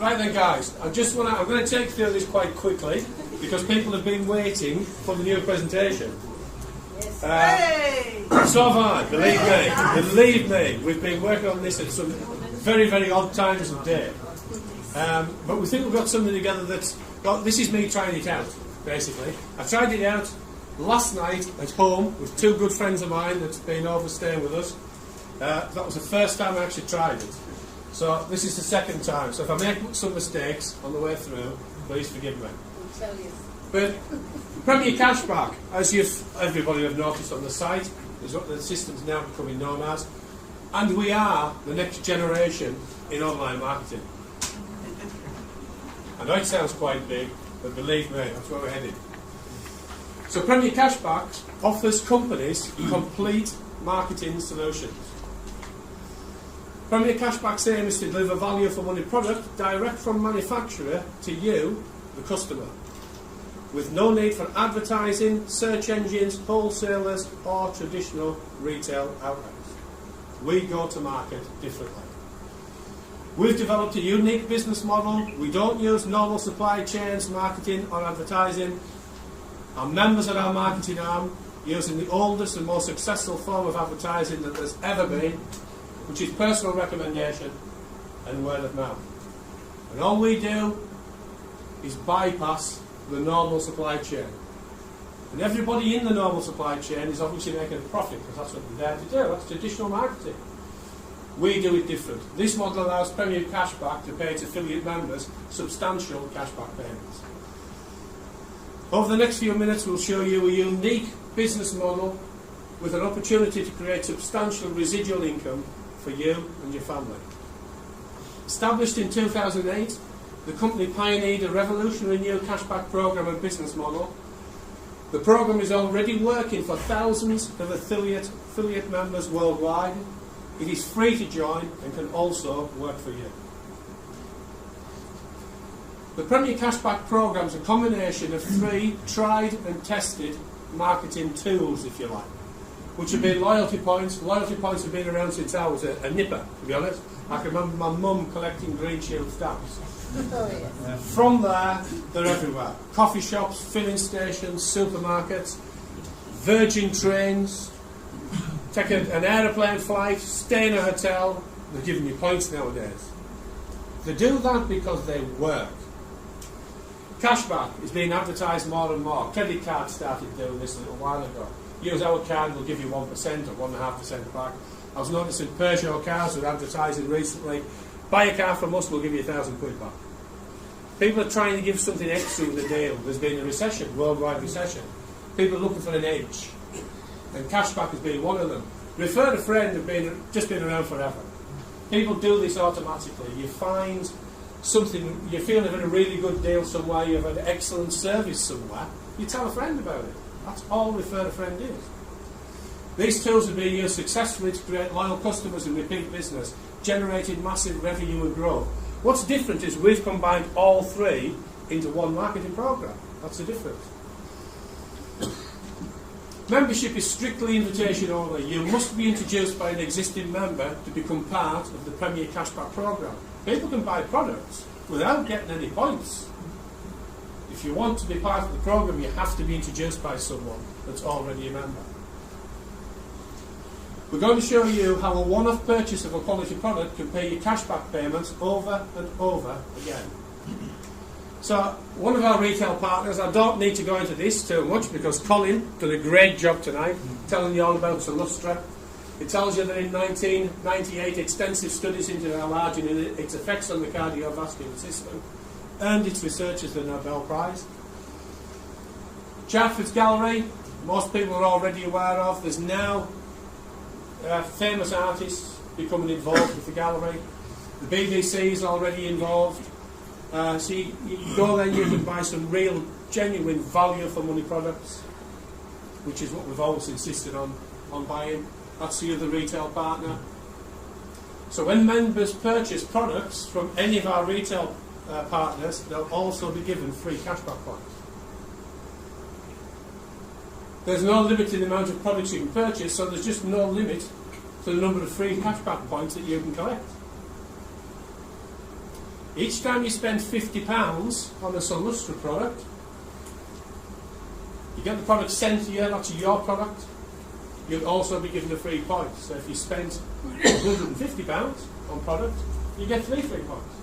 Right then, guys, I'm going to take you through this quite quickly because people have been waiting for the new presentation. So have I, believe me. Believe me, we've been working on this at some very, very odd times of day. But we think we've got something together that's... Well, this is me trying it out, basically. I tried it out last night at home with two good friends of mine that's been over staying with us. That was the first time I actually tried it. So this is the second time. So if I make some mistakes on the way through, please forgive me. But Premier Cashback, as everybody have noticed on the site, is what the system's now becoming known as, and we are the next generation in online marketing. I know it sounds quite big, but believe me, that's where we're headed. So Premier Cashback offers companies complete marketing solutions. Premier Cashback's aim is to deliver value for money product direct from manufacturer to you, the customer, with no need for advertising, search engines, wholesalers or traditional retail outlets. We go to market differently. We've developed a unique business model. We don't use normal supply chains, marketing or advertising. Our members are our marketing arm, using the oldest and most successful form of advertising that there's ever been, which is personal recommendation and word of mouth. And all we do is bypass the normal supply chain. And everybody in the normal supply chain is obviously making a profit because that's what they're there to do. That's traditional marketing. We do it different. This model allows Premier Cashback to pay its affiliate members substantial cashback payments. Over the next few minutes we'll show you a unique business model with an opportunity to create substantial residual income for you and your family. Established in 2008, the company pioneered a revolutionary new cashback program and business model. The program is already working for thousands of affiliate members worldwide. It is free to join and can also work for you. The Premier Cashback program is a combination of three tried and tested marketing tools, if you like, which have been loyalty points. Loyalty points have been around since I was a nipper, to be honest. I can remember my mum collecting Green Shield stamps. From there, they're everywhere. Coffee shops, filling stations, supermarkets, Virgin trains. Take an aeroplane flight, stay in a hotel. They're giving you points nowadays. They do that because they work. Cashback is being advertised more and more. Credit cards started doing this a little while ago. Use our card, we'll give you 1% or 1.5% back. I was noticing Peugeot cars were advertising recently. Buy a car from us, we'll give you £1,000 back. People are trying to give something extra with the deal. There's been a recession, worldwide recession. People are looking for an edge. And cashback has been one of them. Refer a friend have just been around forever. People do this automatically. You find something, you feel you've had a really good deal somewhere, you've had excellent service somewhere, you tell a friend about it. That's all refer a friend is. These tools have been used successfully to create loyal customers and repeat business, generating massive revenue and growth. What's different is we've combined all three into one marketing program. That's the difference. Membership is strictly invitation only. You must be introduced by an existing member to become part of the Premier Cashback program. People can buy products without getting any points. If you want to be part of the program, you have to be introduced by someone that's already a member. We're going to show you how a one-off purchase of a quality product can pay your cashback payments over and over again. So, one of our retail partners, I don't need to go into this too much because Colin did a great job tonight telling you all about Solustra. It tells you that in 1998 extensive studies into alargin and its effects on the cardiovascular system earned its researchers the Nobel Prize. Chartford's Gallery, most people are already aware of. There's now famous artists becoming involved with the gallery. The BBC is already involved. So you go there, you can buy some real, genuine value for money products, which is what we've always insisted on buying. That's the other retail partner. So when members purchase products from any of our retail partners, they'll also be given free cashback points. There's no limit to the amount of products you can purchase, so there's just no limit to the number of free cashback points that you can collect. Each time you spend £50 on a Solustra product, you get the product sent to you, that's your product, you'll also be given a free point. So if you spend £150 on product, you get 3 free points.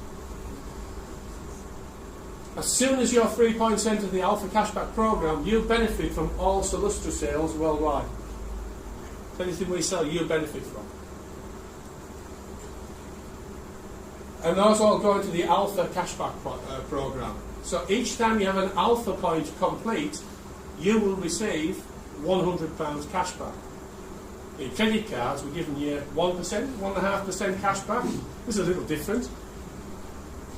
As soon as your free points enter the Alpha Cashback program, you benefit from all Solustra sales worldwide. So anything we sell, you benefit from. And those all go into the Alpha Cashback program. So each time you have an Alpha point complete, you will receive £100 cashback. In credit cards, we're giving you 1%, 1.5% cashback. This is a little different.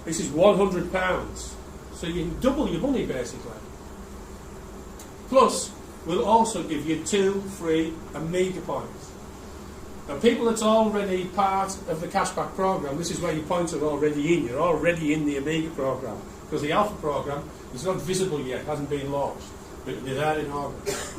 This is £100. So you can double your money, basically. Plus, we'll also give you 2 free Amiga points. Now, people that's already part of the cashback program, this is where your points are already in. You're already in the Amiga program. Because the Alpha program is not visible yet, hasn't been launched. But it'll be there in August.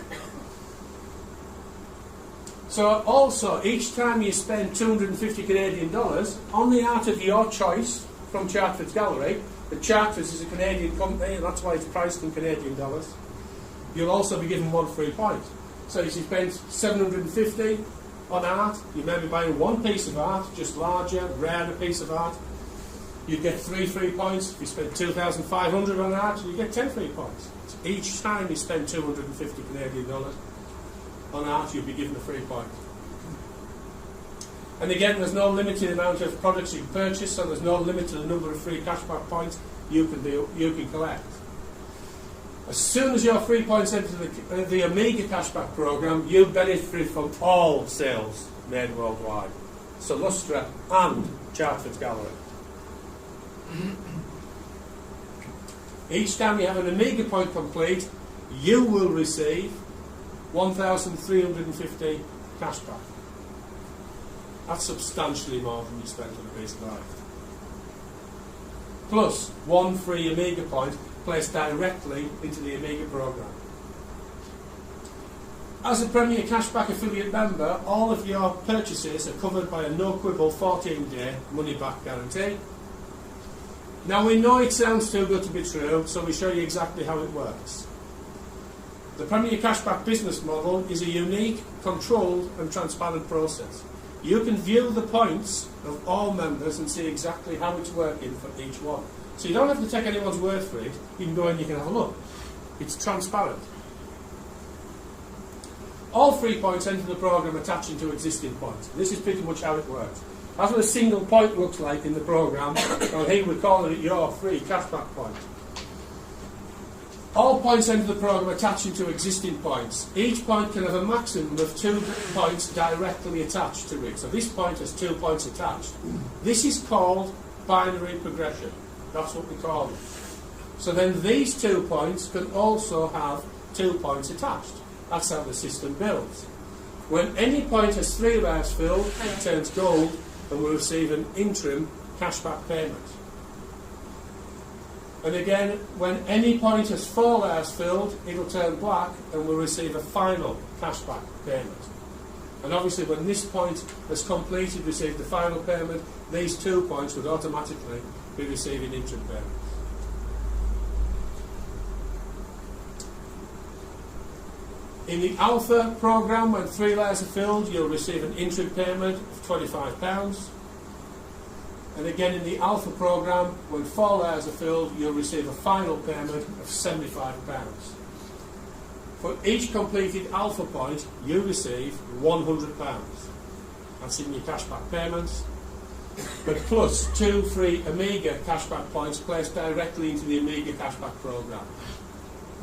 So also, each time you spend 250 Canadian dollars on the art of your choice from Chartford's Gallery, the Chartford's is a Canadian company, and that's why it's priced in Canadian dollars, you'll also be given 1 free point. So if you spend 750 on art, you may be buying 1 piece of art, just larger, rarer piece of art, you get 3 free points. If you spend 2,500 on art, you get 10 free points. So each time you spend 250 Canadian dollars on art, you'll be given a free point. And again, there's no limited amount of products you can purchase, so there's no limit to the number of free cashback points you can collect. As soon as your free points enter the Amiga cashback program, you benefit from all sales made worldwide. Solustra and Chartford's Gallery. Each time you have an Amiga point complete, you will receive 1,350 cashback. That's substantially more than you spent on a piece of art. Plus 1 free Amiga point placed directly into the Amiga program. As a Premier Cashback affiliate member, all of your purchases are covered by a no-quibble 14-day money-back guarantee. Now, we know it sounds too good to be true, so we show you exactly how it works. The Premier Cashback business model is a unique, controlled and transparent process. You can view the points of all members and see exactly how it's working for each one. So you don't have to take anyone's word for it. You can go and you can have a look. It's transparent. All free points enter the program attaching to existing points. This is pretty much how it works. That's what a single point looks like in the program, and here we're calling it your free cashback point. All points enter the program attaching to existing points. Each point can have a maximum of 2 points directly attached to it. So this point has 2 points attached. This is called binary progression. That's what we call it. So then these 2 points can also have 2 points attached. That's how the system builds. When any point has 3 layers filled, it turns gold and will receive an interim cashback payment. And again, when any point has 4 layers filled, it'll turn black and will receive a final cashback payment. And obviously when this point has completed, received the final payment, these 2 points would automatically be receiving interim payments. In the Alpha program, when 3 layers are filled, you'll receive an interim payment of £25. And again in the Alpha program, when 4 layers are filled, you'll receive a final payment of £75. For each completed Alpha point, you receive £100. That's in your cashback payments. But plus 2 free Amiga cashback points placed directly into the Amiga cashback program.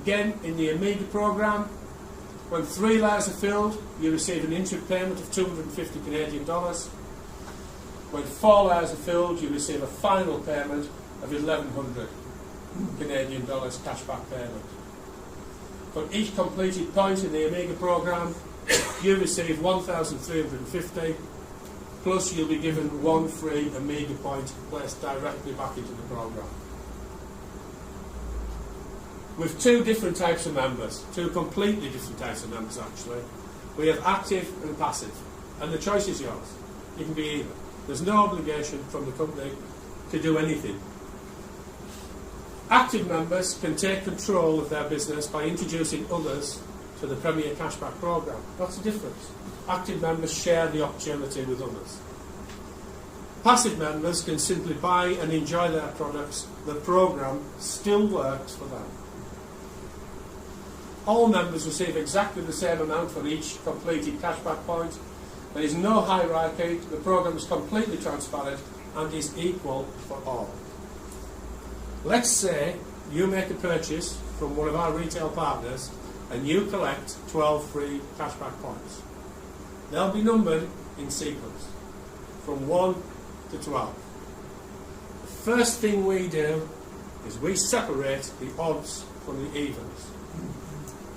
Again, in the Amiga program, when 3 layers are filled, you receive an interim payment of 250 Canadian dollars. When 4 layers are filled, you receive a final payment of 1,100 Canadian dollars cashback payment. For each completed point in the Amiga program, you receive 1,350, plus you'll be given 1 free Amiga point placed directly back into the program. With 2 different types of members, 2 completely different types of members actually. We have active and passive, and the choice is yours. You can be either. There's no obligation from the company to do anything Active members can take control of their business by introducing others to the Premier Cashback programme. That's the difference. Active members share the opportunity with others. Passive members can simply buy and enjoy their products. The programme still works for them. All members receive exactly the same amount for each completed cashback point. There is no hierarchy. The programme is completely transparent and is equal for all. Let's say you make a purchase from one of our retail partners and you collect 12 free cashback points. They'll be numbered in sequence from 1 to 12. The first thing we do is we separate the odds from the evens.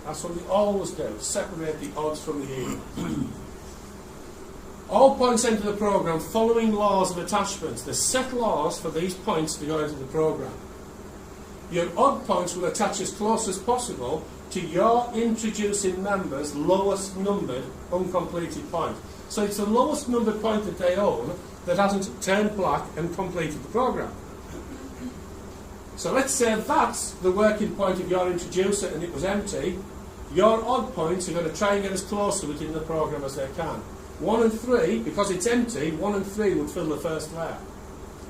That's what we always do, separate the odds from the evens. All points enter the programme following laws of attachment. There's set laws for these points to go into the programme. Your odd points will attach as close as possible to your introducing member's lowest numbered uncompleted point. So it's the lowest numbered point that they own that hasn't turned black and completed the programme. So let's say that's the working point of your introducer and it was empty. Your odd points are going to try and get as close to it in the programme as they can. 1 and 3, because it's empty, 1 and 3 would fill the first layer.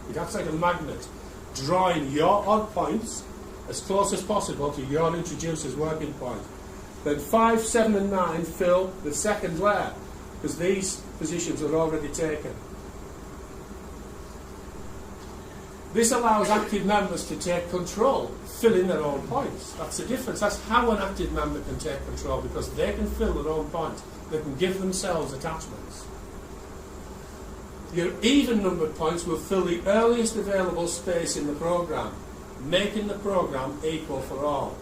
It acts like a magnet, drawing your odd points as close as possible to your introducer's working point. Then 5, 7 and 9 fill the second layer, because these positions are already taken. This allows active members to take control, fill in their own points. That's the difference. That's how an active member can take control, because they can fill their own point. They can give themselves attachments. Your even numbered points will fill the earliest available space in the programme, making the programme equal for all.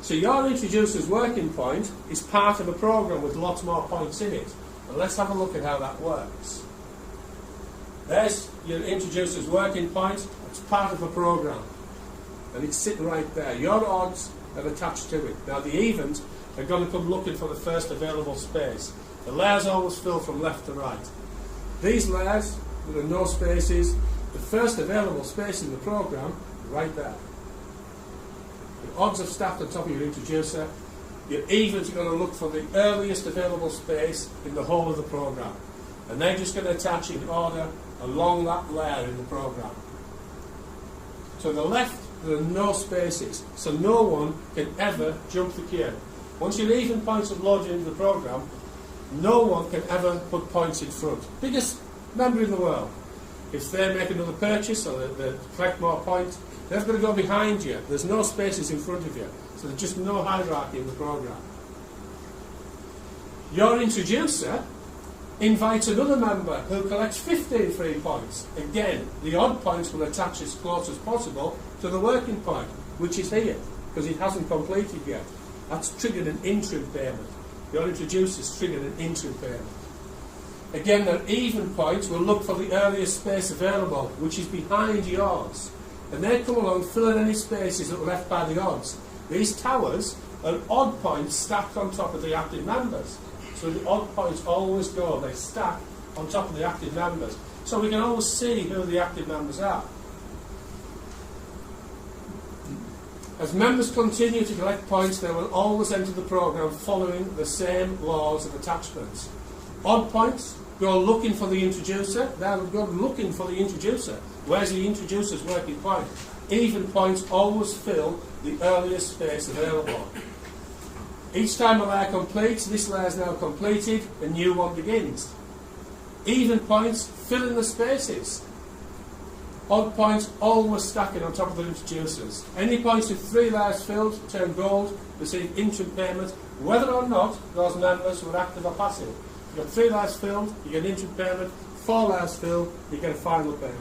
So your introducer's working point is part of a programme with lots more points in it. And let's have a look at how that works. There's your introducer's working point. It's part of a programme. And it's sitting right there. Your odds are attached to it. Now the evens are going to come looking for the first available space. The layers always fill from left to right. These layers, there are no spaces. The first available space in the programme, right there. The odds are stacked on top of your introducer. Your evens are going to look for the earliest available space in the whole of the programme. And they're just going to attach in order along that layer in the programme. To the left, there are no spaces, so no one can ever jump the queue. Once your even points are loaded into the programme, no one can ever put points in front. Biggest member in the world. If they make another purchase or they collect more points, they're going to go behind you. There's no spaces in front of you, so there's just no hierarchy in the programme. Your introducer invites another member who collects 15 free points. Again, the odd points will attach as close as possible to the working point, which is here, because it hasn't completed yet. That's triggered an interim payment. Your introducer's triggered an interim payment. Again, their even points will look for the earliest space available, which is behind yours. And they come along filling any spaces that were left by the odds. These towers are odd points stacked on top of the active members. So the odd points always go, they stack on top of the active members. So we can always see who the active members are. As members continue to collect points, they will always enter the programme following the same laws of attachments. Odd points go looking for the introducer. They'll go looking for the introducer. Where's the introducer's working point? Even points always fill the earliest space available. Each time a layer completes, this layer is now completed, a new one begins. Even points fill in the spaces. Odd points always stacking on top of the introducers. Any points with 3 layers filled turn gold, receive interim payment, whether or not those members were active or passive. You've got 3 layers filled, you get interim payment, 4 layers filled, you get a final payment.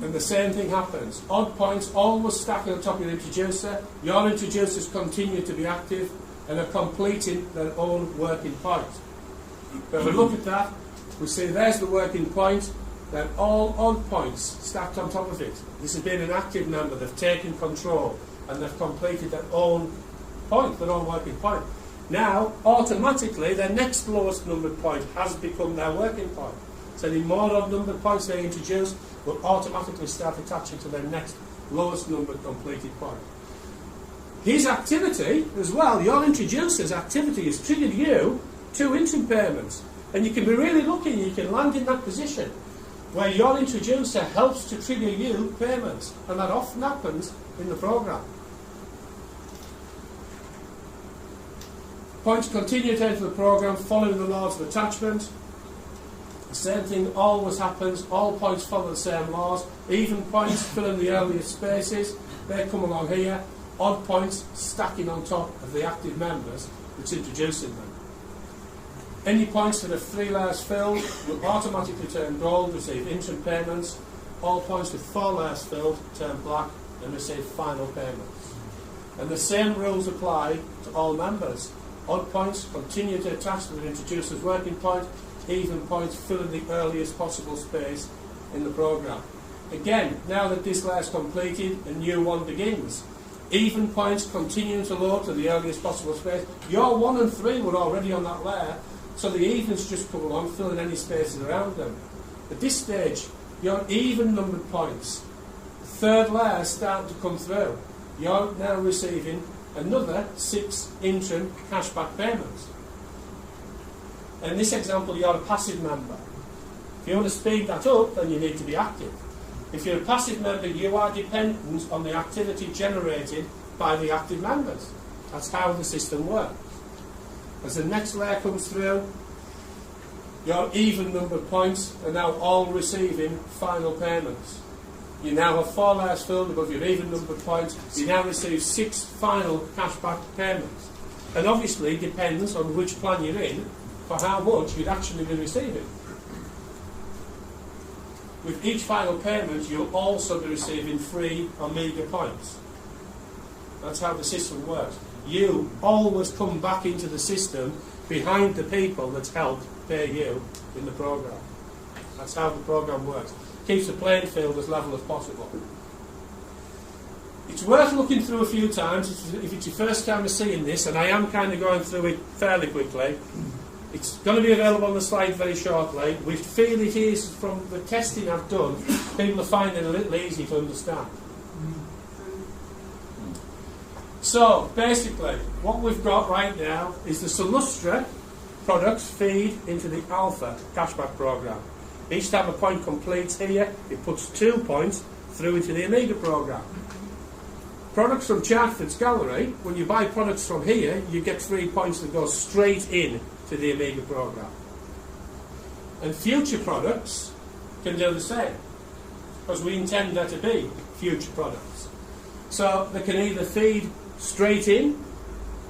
And the same thing happens. Odd points always stacking on top of your introducer. Your introducers continue to be active and are completing their own working point. When we look at that, we see there's the working point, then all odd points stacked on top of it. This has been an active member, they've taken control and they've completed their own point, their own working point. Now, automatically, their next lowest numbered point has become their working point. So any more odd numbered points they introduce will automatically start attaching to their next lowest numbered completed point. His activity as well, your introducer's activity has triggered you to interim payments. And you can be really lucky, you can land in that position where your introducer helps to trigger you payments. And that often happens in the program. Points continue to enter the program following the laws of attachment. The same thing always happens. All points follow the same laws. Even points fill in the earliest spaces. They come along here. Odd points stacking on top of the active members that's introducing them. Any points that are 3 layers filled will automatically turn gold, receive interim payments. All points with 4 layers filled turn black and receive final payments. And the same rules apply to all members. Odd points continue to attach to the introducer's working point. Even points fill in the earliest possible space in the program. Again, now that this layer is completed, a new one begins. Even points continue to load to the earliest possible space. Your 1 and 3 were already on that layer, so the evens just come along, filling any spaces around them. At this stage, your even numbered points, the third layer is starting to come through. You're now receiving another 6 interim cashback payments. In this example, you're a passive member. If you want to speed that up, then you need to be active. If you're a passive member, you are dependent on the activity generated by the active members. That's how the system works. As the next layer comes through, your even numbered points are now all receiving final payments. You now have 4 layers filled above your even numbered points. You now receive 6 final cashback payments. And obviously it depends on which plan you're in for how much you'd actually be receiving. With each final payment, you'll also be receiving free Omega points. That's how the system works. You always come back into the system behind the people that's helped pay you in the program. That's how the program works. Keeps the playing field as level as possible. It's worth looking through a few times if it's your first time of seeing this, and I am kind of going through it fairly quickly. It's going to be available on the slide very shortly. We feel it is, from the testing I've done, people are finding it a little easy to understand. So, basically, what we've got right now is the Solustra products feed into the Alpha cashback program. Each time a point completes here, it puts 2 points through into the Omega program. Products from Chartford's Gallery, when you buy products from here, you get 3 points that go straight in to the Omega program. And future products can do the same, because we intend there to be future products. So they can either feed straight in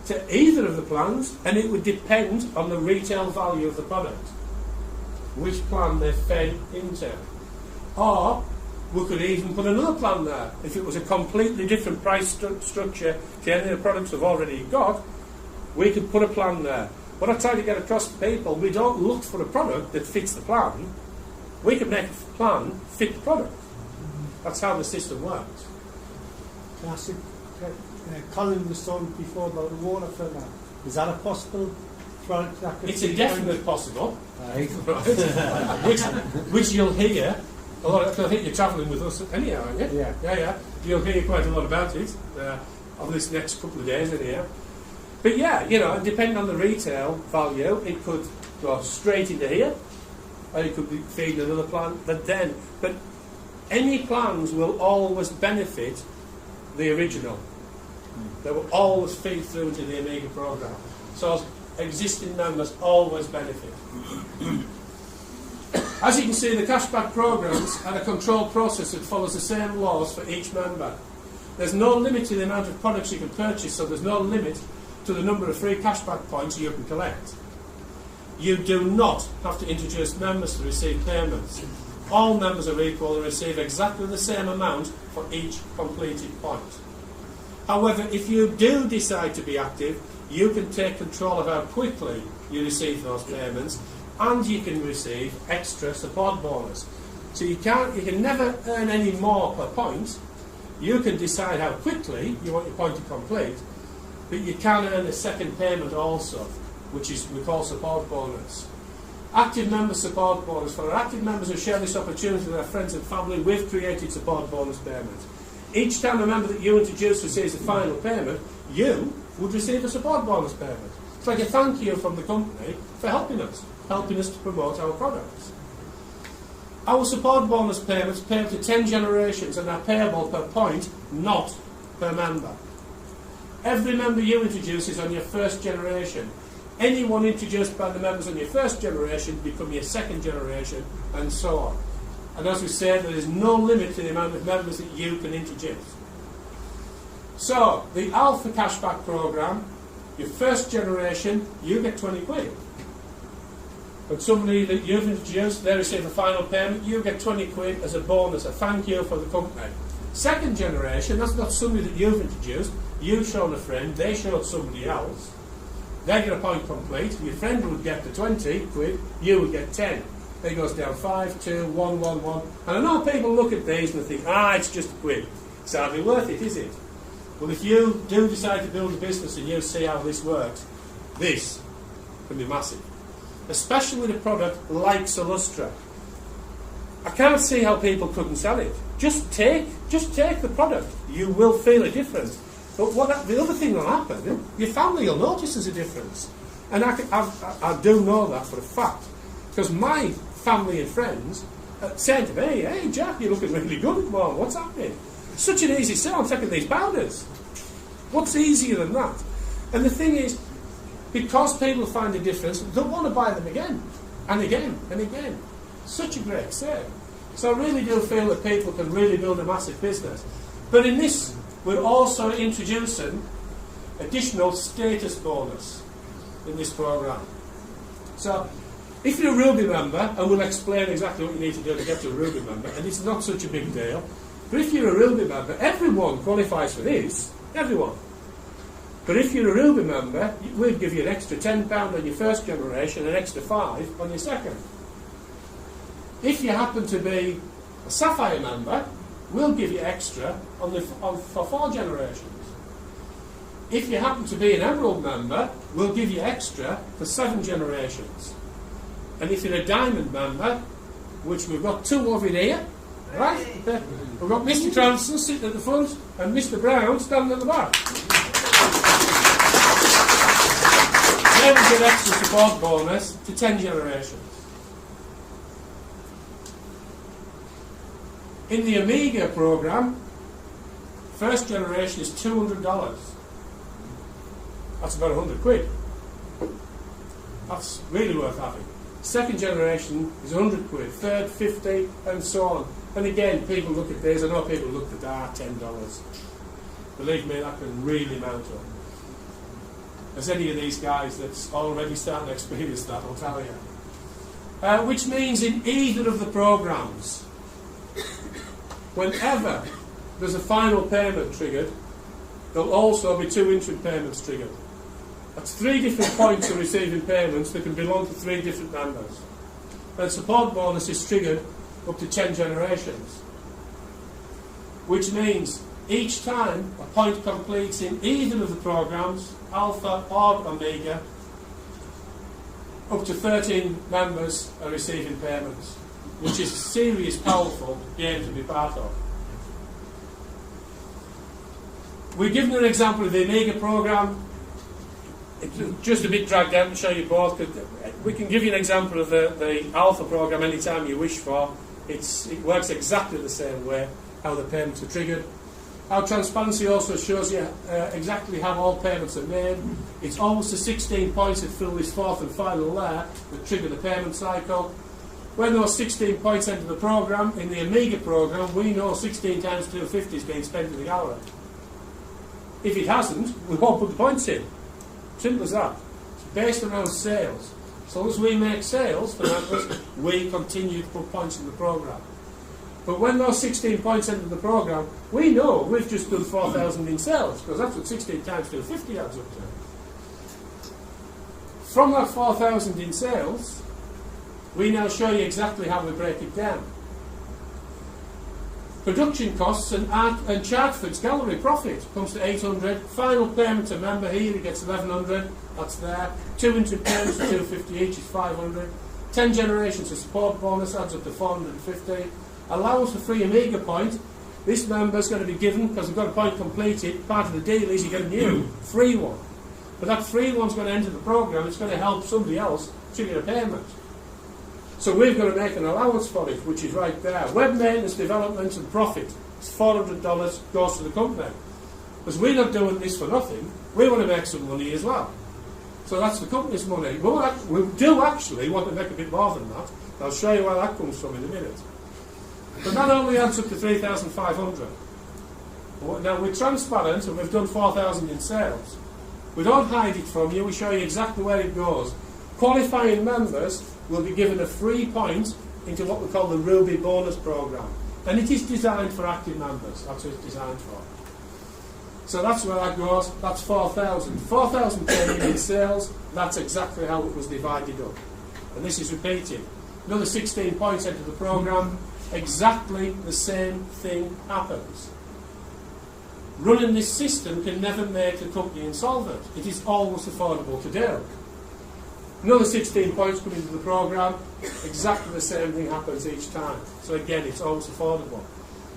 to either of the plans, and it would depend on the retail value of the product, which plan they fed into. Or we could even put another plan there. If it was a completely different price structure to any of the products we've already got, we could put a plan there. What I try to get across to people, we don't look for a product that fits the plan. We can make a plan fit the product. That's how the system works. Classic. Colin was talking before about the water filler. Is that a possible product that could It's a definite possible. Right. which you'll hear a lot. I think you're travelling with us anyhow, aren't you? Yeah. You'll hear quite a lot about it on this next couple of days anyhow. But yeah, you know, depending on the retail value, it could go straight into here, or it could be feeding another plan. But any plans will always benefit the original. They will always feed through to the Omega program. So existing members always benefit. As you can see, the cashback programs are a controlled process that follows the same laws for each member. There's no limit to the amount of products you can purchase, so there's no limit to the number of free cashback points you can collect. You do not have to introduce members to receive payments. All members are equal and receive exactly the same amount for each completed point. However, if you do decide to be active, you can take control of how quickly you receive those payments, and you can receive extra support bonus. So you can never earn any more per point. You can decide how quickly you want your point to complete, but you can earn a second payment also, which is we call support bonus. active member support bonus. For our active members who share this opportunity with their friends and family, we've created support bonus payments. Each time a member that you introduce receives a final payment, you would receive a support bonus payment. It's like a thank you from the company for helping us to promote our products. Our support bonus payments pay up to 10 generations and are payable per point, not per member. Every member you introduce is on your first generation. Anyone introduced by the members on your first generation become your second generation, and so on. And as we said, there is no limit to the amount of members that you can introduce. So, the Alpha Cashback program, your first generation, you get 20 quid. But somebody that you've introduced, they receive a final payment, you get 20 quid as a bonus, a thank you for the company. Second generation, that's not somebody that you've introduced, you've shown a friend, they showed somebody else. They get a point complete, your friend would get the 20 quid, you would get 10. It goes down 5, 2, 1, 1, 1. And I know people look at these and they think, it's just a quid. It's hardly worth it, is it? Well, if you do decide to build a business and you see how this works, this can be massive. Especially with a product like Solustra. I can't see how people couldn't sell it. Just take the product. You will feel a difference. But the other thing will happen, your family will notice there's a difference. And I do know that for a fact. Because my family and friends said to me, hey Jack, you're looking really good at the moment, what's happening? Such an easy sell, I'm taking these powders. What's easier than that? And the thing is, because people find a difference, they'll want to buy them again, and again, and again. Such a great sale. So I really do feel that people can really build a massive business. But in this, we're also introducing additional status bonus in this program. So, if you're a Ruby member, and we'll explain exactly what you need to do to get to a Ruby member, and it's not such a big deal, but if you're a Ruby member, everyone qualifies for this. Everyone. But if you're a Ruby member, we'll give you an extra £10 on your first generation, an extra 5 on your second. If you happen to be a Sapphire member, we'll give you extra for 4 generations. If you happen to be an Emerald member, we'll give you extra for 7 generations. And if you're a Diamond member, which we've got 2 over here, right? We've got Mr. Cranston sitting at the front and Mr. Brown standing at the back. They will give extra support bonus to 10 generations. In the Amiga program, first generation is $200. That's about 100 quid. That's really worth having. Second generation is 100 quid, third 50, and so on. And again, people look at these, I know people look at $10. Believe me, that can really mount up. As any of these guys that's already starting to experience that, I'll tell you. Which means in either of the programs, whenever there's a final payment triggered, there'll also be 2 interim payments triggered. That's 3 different points of receiving payments that can belong to 3 different members. And support bonus is triggered up to 10 generations. Which means each time a point completes in either of the programs, Alpha or Omega, up to 13 members are receiving payments, which is a serious, powerful game to be part of. We've given an example of the Omega program. It's just a bit dragged out to show you both. We can give you an example of the Alpha program anytime you wish for. It works exactly the same way, how the payments are triggered. Our transparency also shows you exactly how all payments are made. It's almost the 16 points that fill this 4th and final layer that trigger the payment cycle. When those 16 points enter the program, in the Amiga program, we know 16 times 250 is being spent in the gallery. If it hasn't, we won't put the points in. Simple as that. It's based around sales. As long as we make sales for members, we continue to put points in the program. But when those 16 points enter the program, we know we've just done 4,000 in sales, because that's what 16 times 250 adds up to. From that 4,000 in sales, we now show you exactly how we break it down. Production costs and Chartford's gallery profit comes to 800. Final payment to member here, he gets 1,100. That's there. 2 interim payments, 250 each is 500. 10 generations of support bonus adds up to 450. Allowance for free Amiga point. This member's going to be given, because they've got a point completed, part of the deal is you get a new free one. But that free one's going to enter the program, it's going to help somebody else trigger a payment. So we've got to make an allowance for it, which is right there. Web maintenance, development and profit. It's $400 goes to the company. Because we're not doing this for nothing, we want to make some money as well. So that's the company's money. We do actually want to make a bit more than that. I'll show you where that comes from in a minute. But that only adds up to 3,500. Now we're transparent and we've done 4,000 in sales. We don't hide it from you, we show you exactly where it goes. Qualifying members will be given a free point into what we call the Ruby bonus program. And it is designed for active members, that's what it's designed for. So that's where that goes, that's 4,000. 4,000 came in sales, that's exactly how it was divided up. And this is repeated. Another 16 points into the program, exactly the same thing happens. Running this system can never make a company insolvent. It is always affordable to do. Another 16 points come into the program, exactly the same thing happens each time. So again, it's always affordable.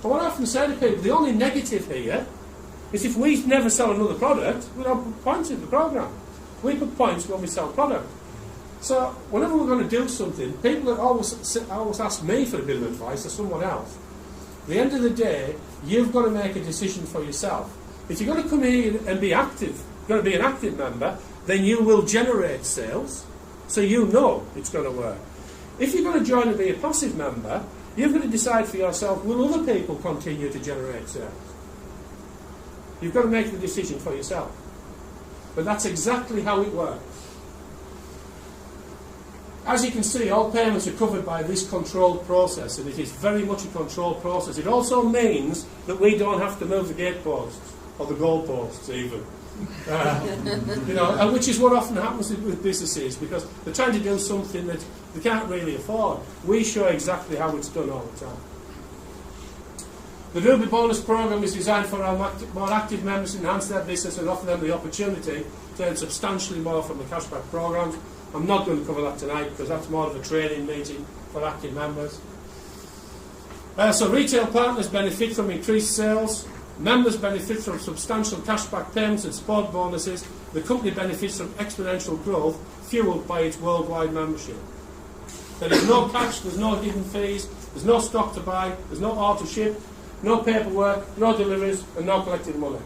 But what I often say to people, the only negative here is if we never sell another product, we don't put points in the program. We put points when we sell product. So whenever we're going to do something, people always ask me for a bit of advice or someone else. At the end of the day, you've got to make a decision for yourself. If you're going to come in and be active, going to be an active member, then you will generate sales, so you know it's going to work. If you're going to join and be a passive member, you've got to decide for yourself, will other people continue to generate sales? You've got to make the decision for yourself. But that's exactly how it works. As you can see, all payments are covered by this controlled process, and it is very much a controlled process. It also means that we don't have to move the gateposts, or the goalposts even. And which is what often happens with businesses, because they're trying to do something that they can't really afford. We show exactly how it's done all the time. The Ruby bonus program is designed for our more active members to enhance their business and offer them the opportunity to earn substantially more from the cashback programs. I'm not going to cover that tonight because that's more of a training meeting for active members. So retail partners benefit from increased sales. Members benefit from substantial cashback payments and support bonuses. The company benefits from exponential growth fueled by its worldwide membership. There is no catch, there's no hidden fees, there's no stock to buy, there's no auto ship, no paperwork, no deliveries, and no collecting money.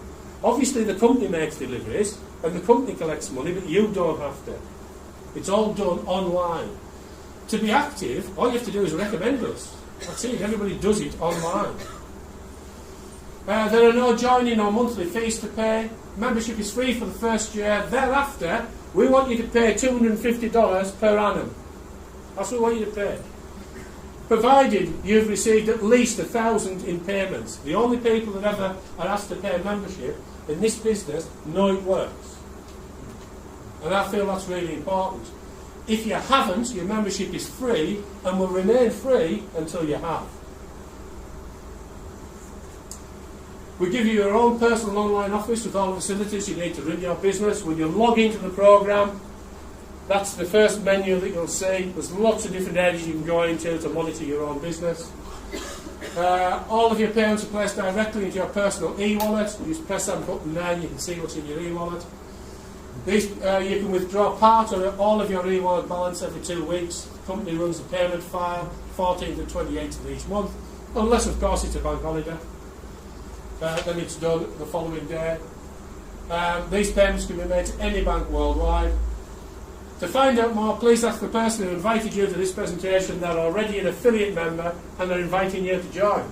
Obviously the company makes deliveries and the company collects money, but you don't have to. It's all done online. To be active, all you have to do is recommend us. That's it, everybody does it online. There are no joining or monthly fees to pay. Membership is free for the first year. Thereafter, we want you to pay $250 per annum. That's what we want you to pay. Provided you've received at least 1,000 in payments. The only people that ever are asked to pay membership in this business know it works. And I feel that's really important. If you haven't, your membership is free and will remain free until you have. We give you your own personal online office with all the facilities you need to run your business. When you log into the program, that's the first menu that you'll see. There's lots of different areas you can go into to monitor your own business. All of your payments are placed directly into your personal e-wallet. You just press that button there and you can see what's in your e-wallet. You can withdraw part or all of your e-wallet balance every 2 weeks. The company runs a payment file, 14th and 28th of each month, unless of course it's a bank holiday. Then it's done the following day. These payments can be made to any bank worldwide. To find out more, please ask the person who invited you to this presentation. They're already an affiliate member and they're inviting you to join.